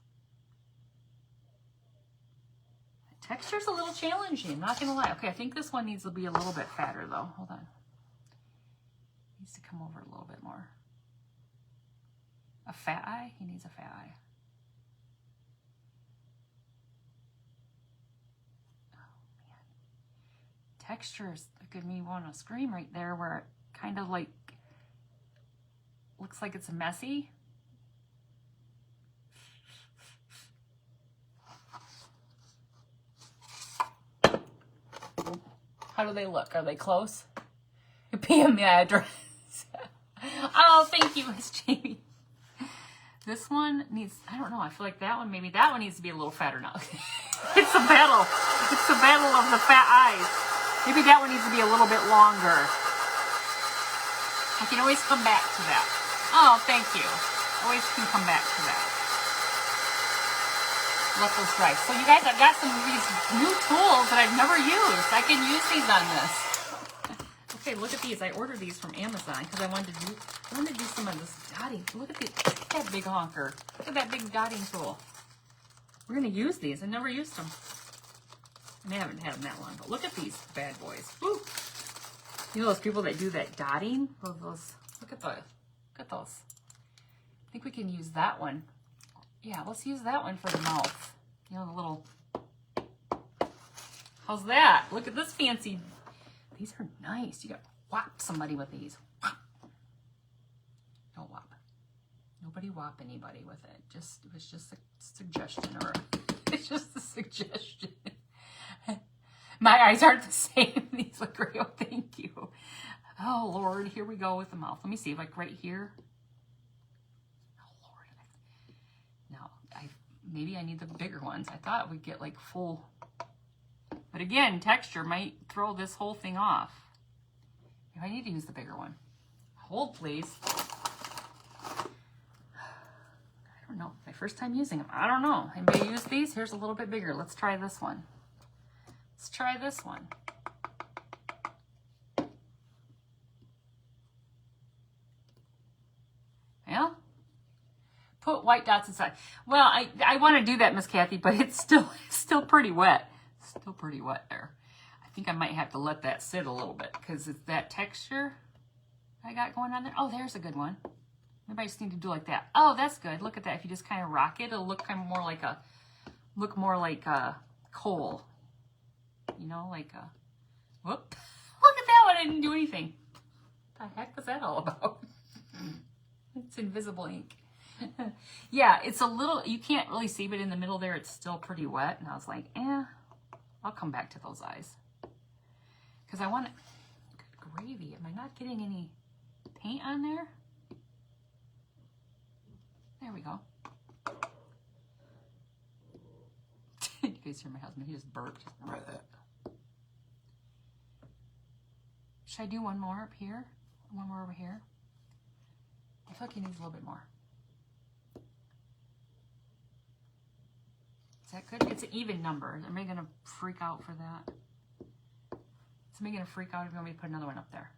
The texture's a little challenging, I'm not gonna lie. Okay, I think this one needs to be a little bit fatter though. Hold on. Needs to come over a little bit more. A fat eye? He needs a fat eye. Textures could me want to scream right there where it kind of like looks like it's messy. How do they look? Are they close? PM the address. Oh, thank you, Miss Jamie. This one needs, I don't know, I feel like that one, maybe that one needs to be a little fatter now. It's a battle. It's the battle of the fat eyes. Maybe that one needs to be a little bit longer. I can always come back to that. Oh, thank you. Always can come back to that. Let those dry. So you guys, I've got some of these new tools that I've never used. I can use these on this. Okay, look at these. I ordered these from Amazon because I wanted to do some of this dotting. Look at that big honker. Look at that big dotting tool. We're gonna use these. I never used them. I haven't had them that long, but look at these bad boys. Woo. You know those people that do that dotting? Those. Look at those. Look at those. I think we can use that one. Yeah, let's use that one for the mouth. You know, the little. How's that? Look at this fancy. These are nice. You got to whop somebody with these. Whop. Don't whop. Nobody whop anybody with it. It was just a suggestion, or it's just a suggestion. My eyes aren't the same. These look great. Oh, thank you. Oh, Lord. Here we go with the mouth. Let me see. Like right here. Oh, Lord. No, maybe I need the bigger ones. I thought we'd get like full. But again, texture might throw this whole thing off. If I need to use the bigger one. Hold, please. I don't know. My first time using them. I don't know. Anybody use these? Here's a little bit bigger. Let's try this one. Let's try this one. Yeah. Put white dots inside. Well, I want to do that, Miss Kathy, but it's still pretty wet. Still pretty wet there. I think I might have to let that sit a little bit because it's that texture I got going on there. Oh, there's a good one. Maybe I just need to do like that. Oh, that's good. Look at that. If you just kind of rock it, it'll look kind of more like a coal. You know, like a, whoop. Look at that one. I didn't do anything. What the heck was that all about? It's invisible ink. Yeah, it's a little, you can't really see, but in the middle there, it's still pretty wet. And I was like, I'll come back to those eyes. Because I want it, good gravy. Am I not getting any paint on there? There we go. You guys hear my husband? He just burped. Should I do one more up here? One more over here? I feel like he needs a little bit more. Is that good? It's an even number. Am I going to freak out for that? Is me going to freak out if you want me to put another one up there?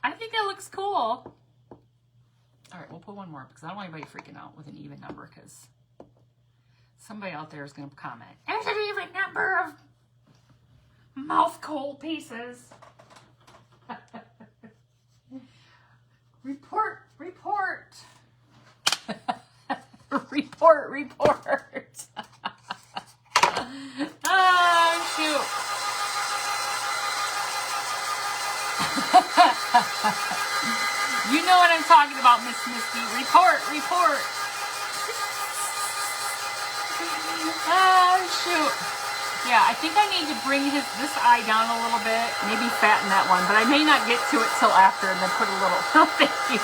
I think that looks cool. All right, we'll put one more because I don't want anybody freaking out with an even number because somebody out there is going to comment, there's an even number of mouth coal pieces. Report. Report. Oh, shoot. I'm talking about, Miss Misty. Report, report. Oh, shoot. Yeah, I think I need to bring this eye down a little bit. Maybe fatten that one, but I may not get to it till after and then put a little, oh, thank you.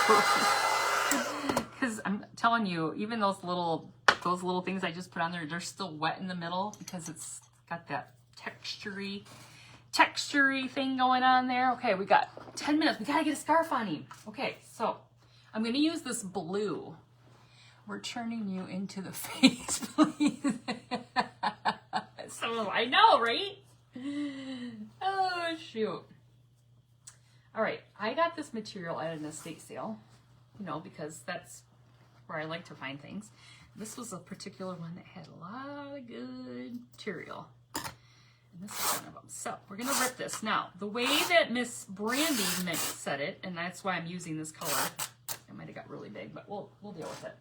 Because I'm telling you, even those little things I just put on there, they're still wet in the middle because it's got that textury thing going on there. Okay, we got 10 minutes. We gotta get a scarf on him. Okay, so I'm gonna use this blue. We're turning you into the face, please. So I know, right? Oh, shoot. All right, I got this material at an estate sale, you know, because that's where I like to find things. This was a particular one that had a lot of good material. And this is one of them. So we're going to rip this. Now, the way that Miss Brandy said it, and that's why I'm using this color, it might have got really big, but we'll deal with it,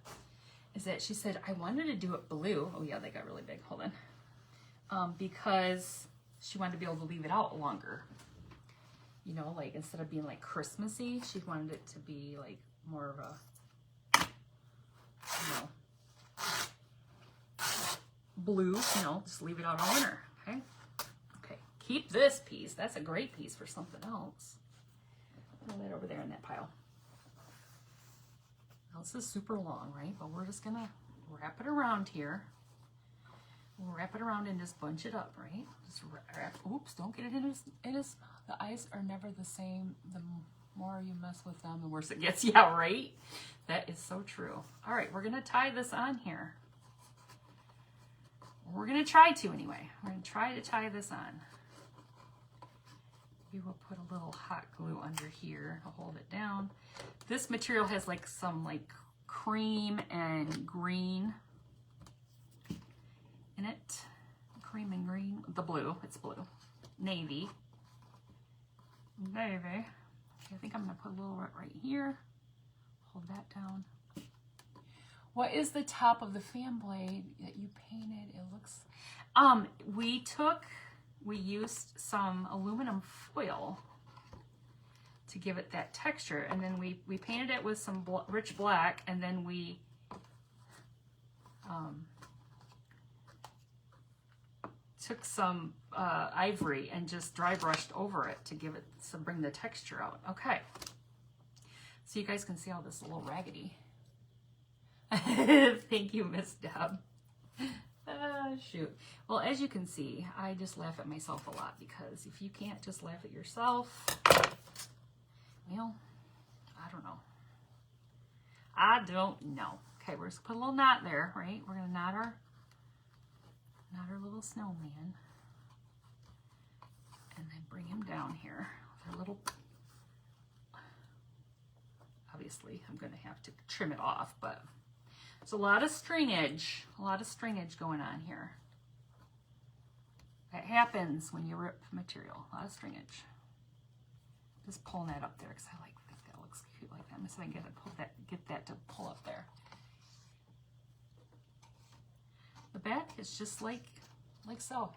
is that she said, I wanted to do it blue. Oh, yeah, they got really big. Hold on. Because she wanted to be able to leave it out longer. You know, like instead of being like Christmassy, she wanted it to be like more of a, you know, blue, you know, just leave it out all winter, okay? Okay, keep this piece. That's a great piece for something else. Throw that over there in that pile. Now, this is super long, right? But we're just gonna wrap it around here. We'll wrap it around and just bunch it up, right? Just wrap, oops, don't get it in his, the eyes are never the same. The more you mess with them, the worse it gets. Yeah, right? That is so true. All right, we're gonna tie this on here. We're gonna try to anyway. We're gonna try to tie this on. We will put a little hot glue under here to hold it down. This material has like some like cream and green in it. Cream and green, the blue, it's blue. Navy. Navy. Okay, I think I'm gonna put a little right here. Hold that down. What is the top of the fan blade that you painted? It looks, we used some aluminum foil to give it that texture, and then we painted it with some rich black, and then we took some ivory and just dry brushed over it to give it, to bring the texture out. Okay, so you guys can see all this a little raggedy. Thank you, Miss Deb. Shoot. Well, as you can see, I just laugh at myself a lot, because if you can't just laugh at yourself, well, I don't know. I don't know. Okay, we're just gonna put a little knot there, right? We're gonna knot our little snowman, and then bring him down here with our little. Obviously, I'm gonna have to trim it off, but. There's a lot of stringage going on here. That happens when you rip material, a lot of stringage. Just pulling that up there because I think that looks cute like that. I'm just gonna get that to pull up there. The back is just like so.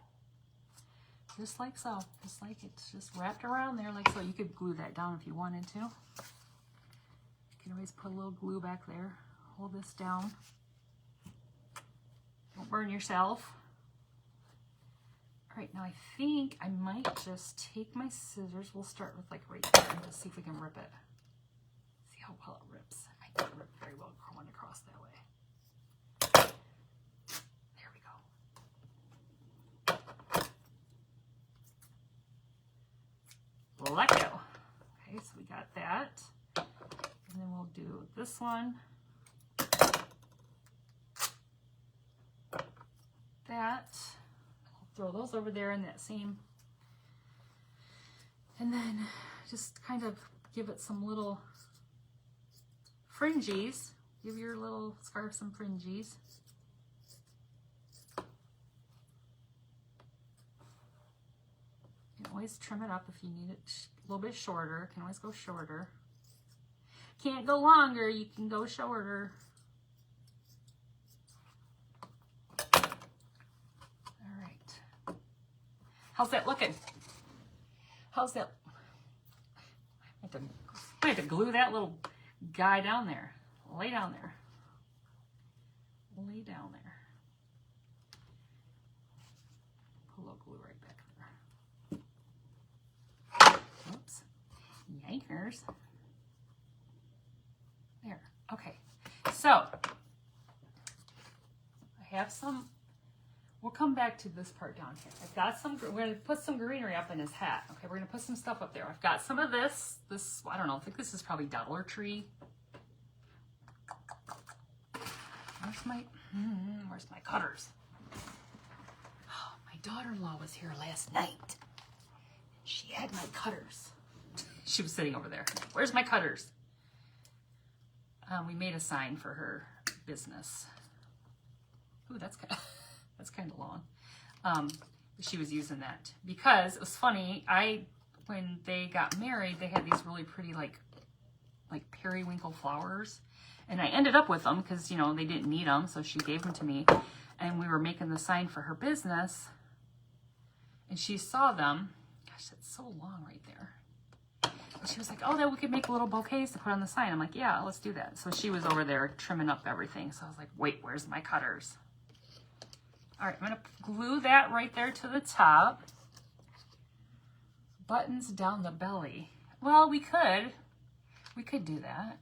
Just like so. Just like it's just wrapped around there like so. You could glue that down if you wanted to. You can always put a little glue back there. Hold this down. Don't burn yourself. All right, now I think I might just take my scissors. We'll start with like right there and just see if we can rip it. See how well it rips. It might not rip very well going across that way. There we go. Let go. Okay, so we got that. And then we'll do this one. That. I'll throw those over there in that same. And then just kind of give it some little fringies. Give your little scarf some fringies. You can always trim it up if you need it a little bit shorter. You can always go shorter. Can't go longer, you can go shorter. All right. How's that looking? How's that? I have to glue that little guy down there. Lay down there. Lay down there. Put a little glue right back there. Oops. Yikers. There. Okay. So, I have some, we'll come back to this part down here. I've got some, we're going to put some greenery up in his hat. Okay, we're going to put some stuff up there. I've got some of this, I don't know, I think this is probably Dollar Tree. Where's my cutters? Oh, my daughter-in-law was here last night. She had my cutters. She was sitting over there. Where's my cutters? We made a sign for her business. Ooh, that's kind of long. She was using that because it was funny. When they got married, they had these really pretty like periwinkle flowers. And I ended up with them because, you know, they didn't need them. So she gave them to me. And we were making the sign for her business. And she saw them. Gosh, that's so long right there. And she was like, oh, that we could make little bouquets to put on the sign. I'm like, yeah, let's do that. So she was over there trimming up everything. So I was like, wait, where's my cutters? All right, I'm going to glue that right there to the top. Buttons down the belly. Well, we could do that.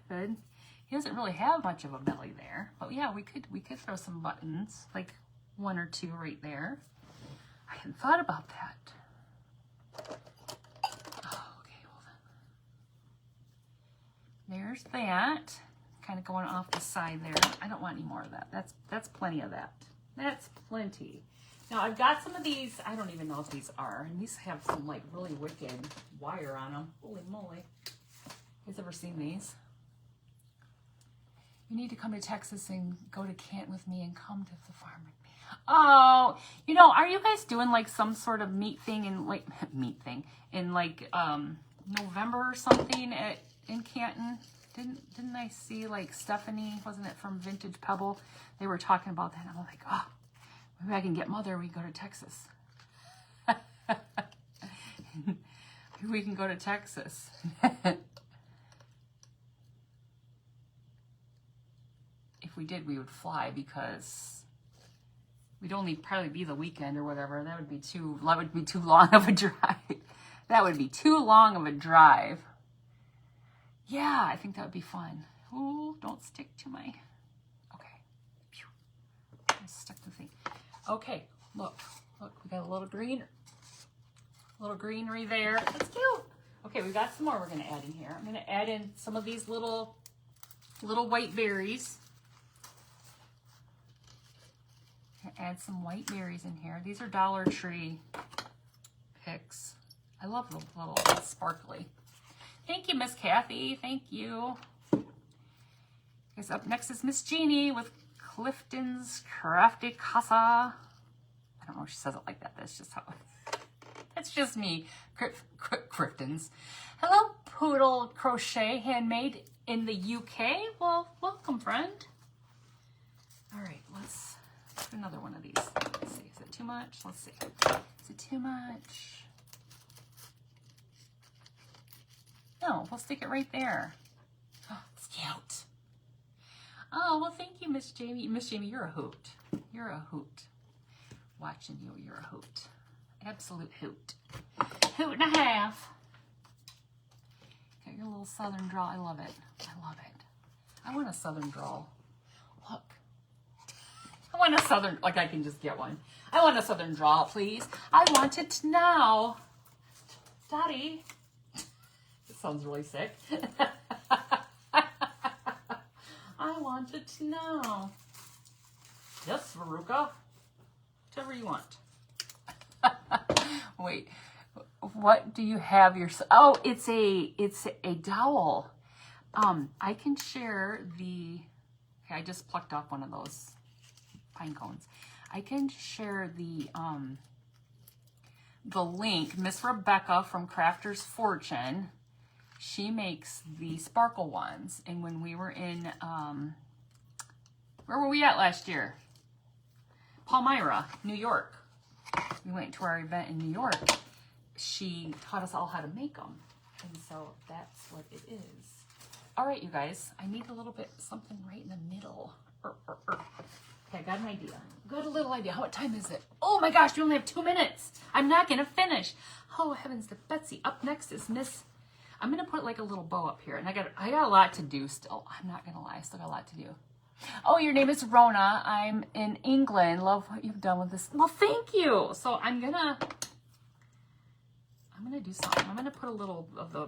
Good. He doesn't really have much of a belly there, but yeah, we could throw some buttons, like 1 or 2 right there. I hadn't thought about that. Oh, okay, hold on. There's that, kind of going off the side there. I don't want any more of that. That's plenty of that. That's plenty. Now I've got some of these. I don't even know if these are, and these have some like really wicked wire on them. Holy moly! You guys ever seen these? You need to come to Texas and go to Canton with me and come to the farm with me. Oh, you know, are you guys doing like some sort of meat thing in like November or something in Canton? Didn't I see like Stephanie, wasn't it from Vintage Pebble? They were talking about that. And I'm like, oh, maybe I can get Mother. We can go to Texas. Maybe we can go to Texas. If we did, we would fly because we'd only probably be the weekend or whatever. That would be too long of a drive. That would be too long of a drive. Yeah, I think that would be fun. Ooh, don't stick to my, okay. Phew. I stuck the thing. Okay, look, we got a little greenery there. That's cute. Okay, we got some more we're gonna add in here. I'm gonna add in some of these little white berries. Add some white berries in here. These are Dollar Tree picks. I love the little sparkly. Thank you, Miss Kathy. Thank you. Guys, up next is Miss Jeannie with Clifton's Crafty Casa. I don't know if she says it like that. That's just how. That's just me. Clifton's. Hello, Poodle Crochet, handmade in the UK. Well, welcome, friend. All right, let's do another one of these. Let's see. Is it too much? Let's see. Is it too much? No, we'll stick it right there. Oh, it's cute. Oh, well, thank you, Miss Jamie. Miss Jamie, you're a hoot. You're a hoot. Watching you, you're a hoot. Absolute hoot. Hoot and a half. Got your little southern drawl. I love it. I love it. I want a southern drawl. Look. I want a southern, like I can just get one. I want a southern drawl, please. I want it now. Daddy. Sounds really sick. I want it now. Yes, Veruca. Whatever you want. Wait, what do you have your? Oh, it's a dowel. I can share the. Okay, I just plucked off one of those pine cones. I can share the link. Miss Rebecca from Crafter's Fortune. She makes the sparkle ones. And when we were in, where were we at last year? Palmyra, New York. We went to our event in New York. She taught us all how to make them. And so that's what it is. All right, you guys, I need a little bit something right in the middle. Okay, I got an idea. Got a little idea. What time is it? Oh my gosh, we only have 2 minutes. I'm not gonna finish. Oh heavens to Betsy. Up next is Miss. I'm gonna put like a little bow up here, and I got a lot to do still. I'm not gonna lie, I still got a lot to do. Oh, your name is Rona. I'm in England. Love what you've done with this. Well, thank you. So I'm gonna do something. I'm gonna put a little of the.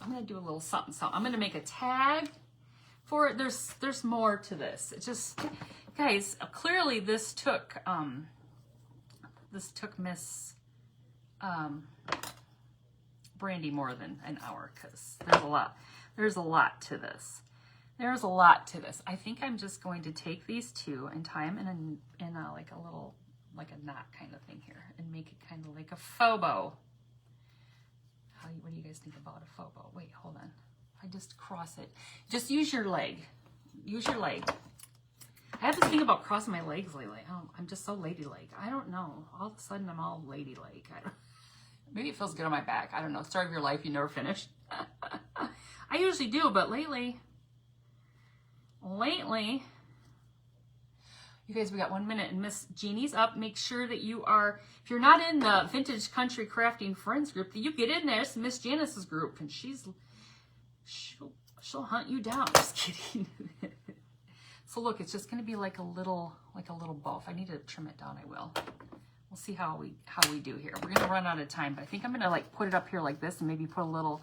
I'm gonna do a little something. So I'm gonna make a tag for it. There's more to this. It just, guys, clearly this took Miss Brandy more than an hour, because there's a lot to this. There's a lot to this. I think I'm just going to take these two and tie them in a like a little, like a knot kind of thing here, and make it kind of like a faux bow. What do you guys think about a faux bow? Wait, hold on. I just cross it. Just use your leg. Use your leg. I have this thing about crossing my legs lately. Oh, I'm just so ladylike. I don't know. All of a sudden, I'm all ladylike. Maybe it feels good on my back. I don't know. Story of your life, you never finish. I usually do, but lately, you guys, we got 1 minute, and Miss Jeannie's up. Make sure that you are, if you're not in the Vintage Country Crafting Friends group, that you get in there. It's Miss Janice's group, and she'll hunt you down. Just kidding. So look, it's just going to be like a little bow. If I need to trim it down, I will. We'll see how we do here. We're going to run out of time, but I think I'm going to like put it up here like this, and maybe put a little.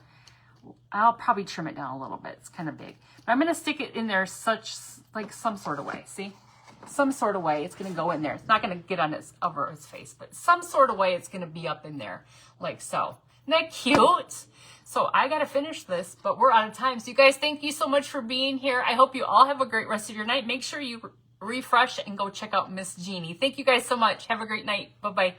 I'll probably trim it down a little bit. It's kind of big, but I'm going to stick it in there some sort of way. See, some sort of way it's going to go in there. It's not going to get on over his face, but some sort of way it's going to be up in there, like so. Isn't that cute? So I got to finish this, but we're out of time. So you guys, thank you so much for being here. I hope you all have a great rest of your night. Make sure you refresh and go check out Miss Jeannie. Thank you guys so much. Have a great night. Bye-bye.